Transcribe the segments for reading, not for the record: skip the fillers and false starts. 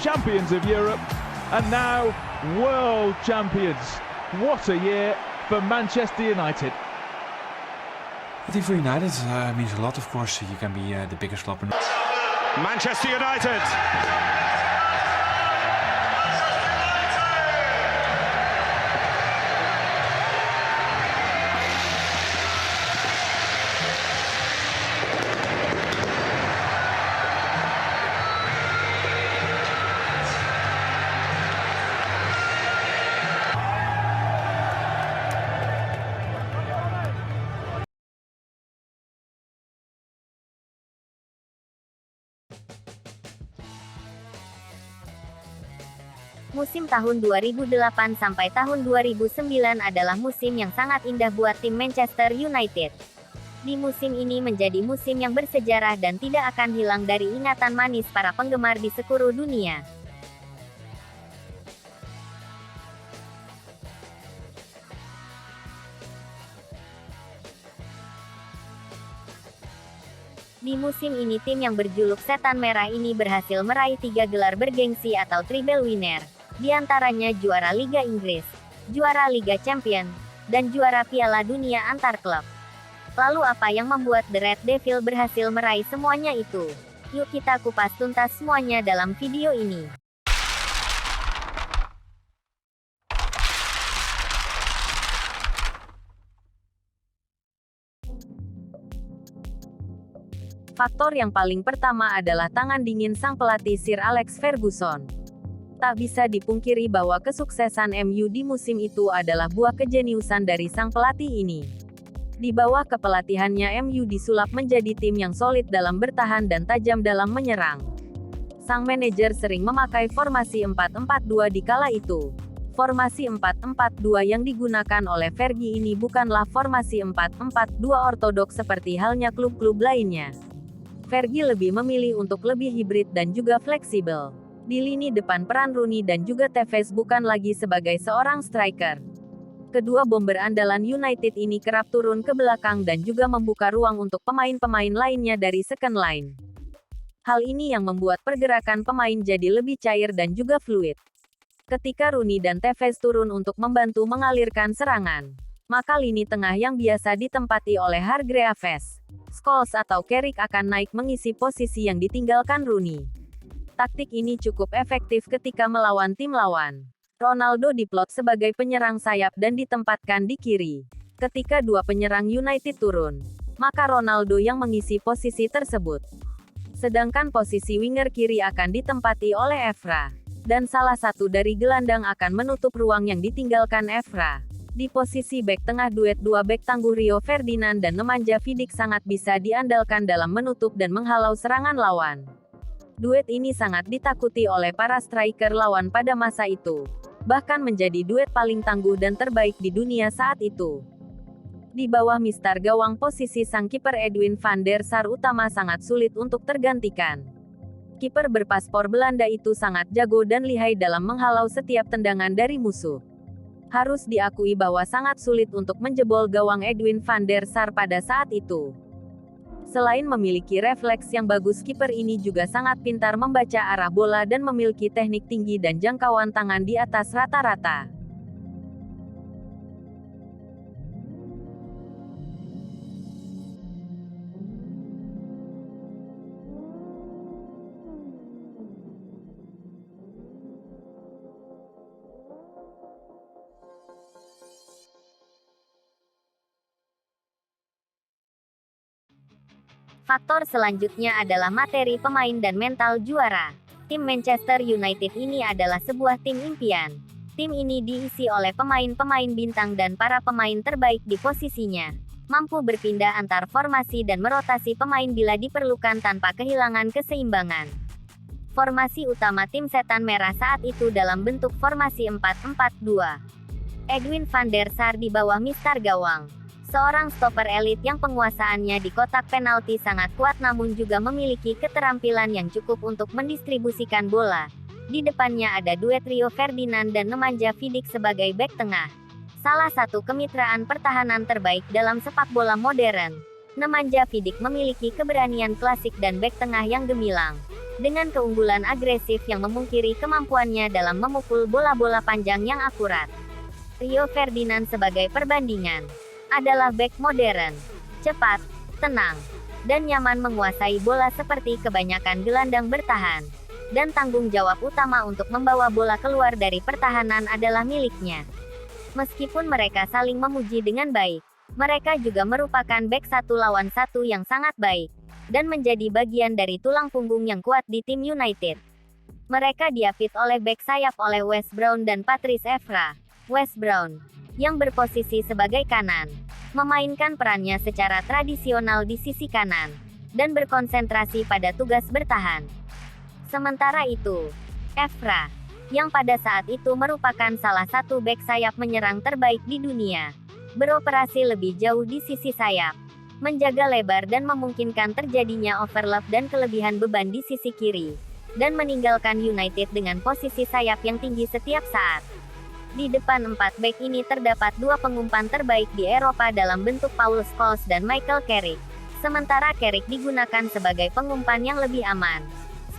champions of Europe, and now world champions. What a year for Manchester United. I think for United means a lot, of course. You can be the biggest club in Manchester United. Musim tahun 2008 sampai tahun 2009 adalah musim yang sangat indah buat tim Manchester United. Di musim ini menjadi musim yang bersejarah dan tidak akan hilang dari ingatan manis para penggemar di seluruh dunia. Di musim ini tim yang berjuluk Setan Merah ini berhasil meraih 3 gelar bergengsi atau treble winner. Di antaranya juara Liga Inggris, juara Liga Champions, dan juara Piala Dunia antar klub. Lalu apa yang membuat The Red Devil berhasil meraih semuanya itu? Yuk kita kupas tuntas semuanya dalam video ini. Faktor yang paling pertama adalah tangan dingin sang pelatih Sir Alex Ferguson. Tak bisa dipungkiri bahwa kesuksesan MU di musim itu adalah buah kejeniusan dari sang pelatih ini. Di bawah kepelatihannya MU disulap menjadi tim yang solid dalam bertahan dan tajam dalam menyerang. Sang manajer sering memakai formasi 4-4-2 di kala itu. Formasi 4-4-2 yang digunakan oleh Fergie ini bukanlah formasi 4-4-2 ortodoks seperti halnya klub-klub lainnya. Fergie lebih memilih untuk lebih hibrid dan juga fleksibel. Di lini depan peran Rooney dan juga Tevez bukan lagi sebagai seorang striker. Kedua bomber andalan United ini kerap turun ke belakang dan juga membuka ruang untuk pemain-pemain lainnya dari second line. Hal ini yang membuat pergerakan pemain jadi lebih cair dan juga fluid. Ketika Rooney dan Tevez turun untuk membantu mengalirkan serangan, maka lini tengah yang biasa ditempati oleh Hargreaves, Scholes atau Carrick akan naik mengisi posisi yang ditinggalkan Rooney. Taktik ini cukup efektif ketika melawan tim lawan. Ronaldo diplot sebagai penyerang sayap dan ditempatkan di kiri. Ketika dua penyerang United turun, maka Ronaldo yang mengisi posisi tersebut. Sedangkan posisi winger kiri akan ditempati oleh Evra. Dan salah satu dari gelandang akan menutup ruang yang ditinggalkan Evra. Di posisi bek tengah duet dua bek tangguh Rio Ferdinand dan Nemanja Vidic sangat bisa diandalkan dalam menutup dan menghalau serangan lawan. Duet ini sangat ditakuti oleh para striker lawan pada masa itu. Bahkan menjadi duet paling tangguh dan terbaik di dunia saat itu. Di bawah mistar gawang posisi sang kiper Edwin van der Sar utama sangat sulit untuk tergantikan. Kiper berpaspor Belanda itu sangat jago dan lihai dalam menghalau setiap tendangan dari musuh. Harus diakui bahwa sangat sulit untuk menjebol gawang Edwin van der Sar pada saat itu. Selain memiliki refleks yang bagus, kiper ini juga sangat pintar membaca arah bola dan memiliki teknik tinggi dan jangkauan tangan di atas rata-rata. Faktor selanjutnya adalah materi pemain dan mental juara. Tim Manchester United ini adalah sebuah tim impian. Tim ini diisi oleh pemain-pemain bintang dan para pemain terbaik di posisinya. Mampu berpindah antar formasi dan merotasi pemain bila diperlukan tanpa kehilangan keseimbangan. Formasi utama tim Setan Merah saat itu dalam bentuk formasi 4-4-2. Edwin van der Sar di bawah mistar gawang. Seorang stopper elit yang penguasaannya di kotak penalti sangat kuat namun juga memiliki keterampilan yang cukup untuk mendistribusikan bola. Di depannya ada duet Rio Ferdinand dan Nemanja Vidic sebagai bek tengah. Salah satu kemitraan pertahanan terbaik dalam sepak bola modern. Nemanja Vidic memiliki keberanian klasik dan bek tengah yang gemilang. dengan keunggulan agresif yang memungkiri kemampuannya dalam memukul bola-bola panjang yang akurat. Rio Ferdinand sebagai perbandingan adalah bek modern, cepat, tenang, dan nyaman menguasai bola seperti kebanyakan gelandang bertahan. Dan tanggung jawab utama untuk membawa bola keluar dari pertahanan adalah miliknya. Meskipun mereka saling memuji dengan baik, mereka juga merupakan bek 1 lawan 1 yang sangat baik, dan menjadi bagian dari tulang punggung yang kuat di tim United. Mereka diapit oleh bek sayap oleh Wes Brown dan Patrice Evra. Wes Brown, yang berposisi sebagai kanan, memainkan perannya secara tradisional di sisi kanan, dan berkonsentrasi pada tugas bertahan. Sementara itu, Evra, yang pada saat itu merupakan salah satu bek sayap menyerang terbaik di dunia, beroperasi lebih jauh di sisi sayap, menjaga lebar dan memungkinkan terjadinya overlap dan kelebihan beban di sisi kiri, dan meninggalkan United dengan posisi sayap yang tinggi setiap saat. Di depan 4 bek ini terdapat 2 pengumpan terbaik di Eropa dalam bentuk Paul Scholes dan Michael Carrick, sementara Carrick digunakan sebagai pengumpan yang lebih aman.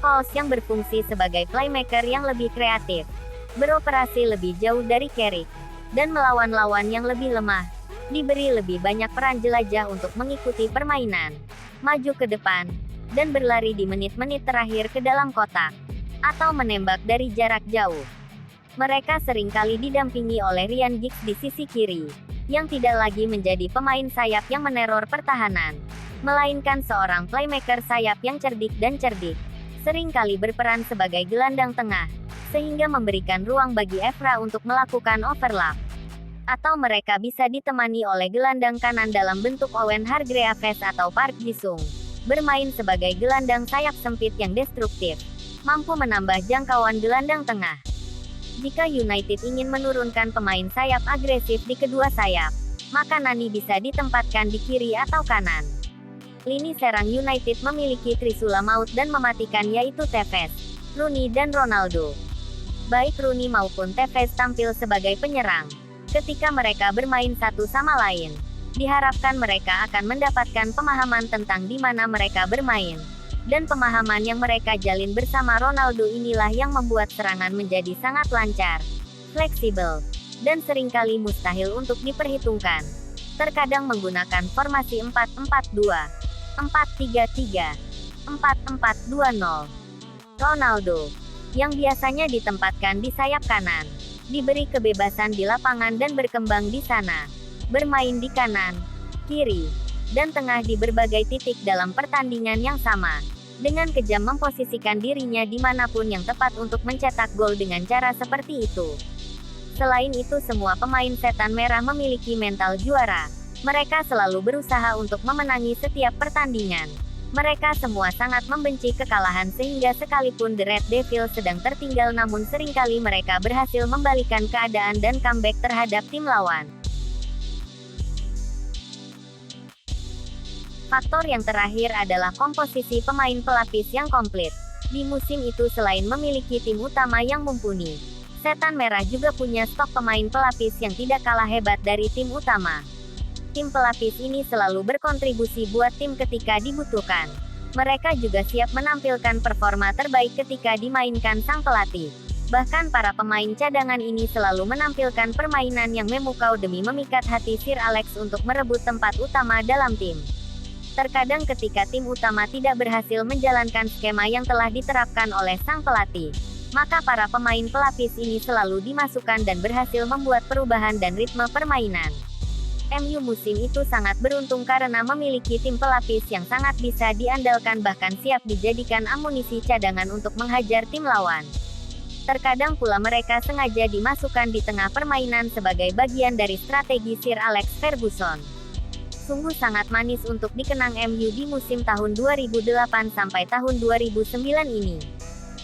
Scholes yang berfungsi sebagai playmaker yang lebih kreatif, beroperasi lebih jauh dari Carrick, dan melawan lawan yang lebih lemah, diberi lebih banyak peran jelajah untuk mengikuti permainan, maju ke depan, dan berlari di menit-menit terakhir ke dalam kotak, atau menembak dari jarak jauh. Mereka seringkali didampingi oleh Ryan Giggs di sisi kiri, yang tidak lagi menjadi pemain sayap yang meneror pertahanan, melainkan seorang playmaker sayap yang cerdik dan cerdik, seringkali berperan sebagai gelandang tengah, sehingga memberikan ruang bagi Evra untuk melakukan overlap. Atau mereka bisa ditemani oleh gelandang kanan dalam bentuk Owen Hargreaves atau Park Ji-sung, bermain sebagai gelandang sayap sempit yang destruktif, mampu menambah jangkauan gelandang tengah. Jika United ingin menurunkan pemain sayap agresif di kedua sayap, maka Nani bisa ditempatkan di kiri atau kanan. Lini serang United memiliki trisula maut dan mematikan yaitu Tevez, Rooney dan Ronaldo. Baik Rooney maupun Tevez tampil sebagai penyerang. Ketika mereka bermain satu sama lain, diharapkan mereka akan mendapatkan pemahaman tentang di mana mereka bermain. Dan pemahaman yang mereka jalin bersama Ronaldo inilah yang membuat serangan menjadi sangat lancar, fleksibel, dan seringkali mustahil untuk diperhitungkan. Terkadang menggunakan formasi 4-4-2. 4-3-3, 4-4-2-0. Ronaldo, yang biasanya ditempatkan di sayap kanan, diberi kebebasan di lapangan dan berkembang di sana, bermain di kanan, kiri, dan tengah di berbagai titik dalam pertandingan yang sama, dengan kejam memposisikan dirinya dimanapun yang tepat untuk mencetak gol dengan cara seperti itu. Selain itu semua pemain setan merah memiliki mental juara. Mereka selalu berusaha untuk memenangi setiap pertandingan. Mereka semua sangat membenci kekalahan sehingga sekalipun The Red Devils sedang tertinggal namun seringkali mereka berhasil membalikan keadaan dan comeback terhadap tim lawan. Faktor yang terakhir adalah komposisi pemain pelapis yang komplit. Di musim itu selain memiliki tim utama yang mumpuni, Setan Merah juga punya stok pemain pelapis yang tidak kalah hebat dari tim utama. Tim pelapis ini selalu berkontribusi buat tim ketika dibutuhkan. Mereka juga siap menampilkan performa terbaik ketika dimainkan sang pelatih. Bahkan para pemain cadangan ini selalu menampilkan permainan yang memukau demi memikat hati Sir Alex untuk merebut tempat utama dalam tim. Terkadang ketika tim utama tidak berhasil menjalankan skema yang telah diterapkan oleh sang pelatih, maka para pemain pelapis ini selalu dimasukkan dan berhasil membuat perubahan dan ritme permainan. MU musim itu sangat beruntung karena memiliki tim pelapis yang sangat bisa diandalkan bahkan siap dijadikan amunisi cadangan untuk menghajar tim lawan. Terkadang pula mereka sengaja dimasukkan di tengah permainan sebagai bagian dari strategi Sir Alex Ferguson. Sungguh sangat manis untuk dikenang MU di musim tahun 2008 sampai tahun 2009 ini.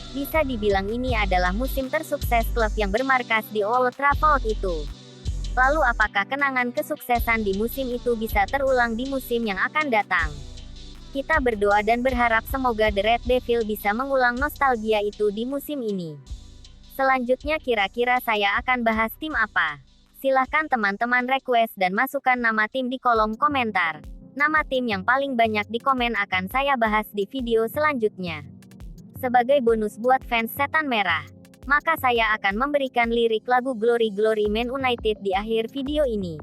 Bisa dibilang ini adalah musim tersukses klub yang bermarkas di Old Trafford itu. Lalu apakah kenangan kesuksesan di musim itu bisa terulang di musim yang akan datang? Kita berdoa dan berharap semoga The Red Devil bisa mengulang nostalgia itu di musim ini. Selanjutnya kira-kira saya akan bahas tim apa? Silahkan teman-teman request dan masukkan nama tim di kolom komentar. Nama tim yang paling banyak di komen akan saya bahas di video selanjutnya. Sebagai bonus buat fans Setan Merah, maka saya akan memberikan lirik lagu Glory Glory Man United di akhir video ini.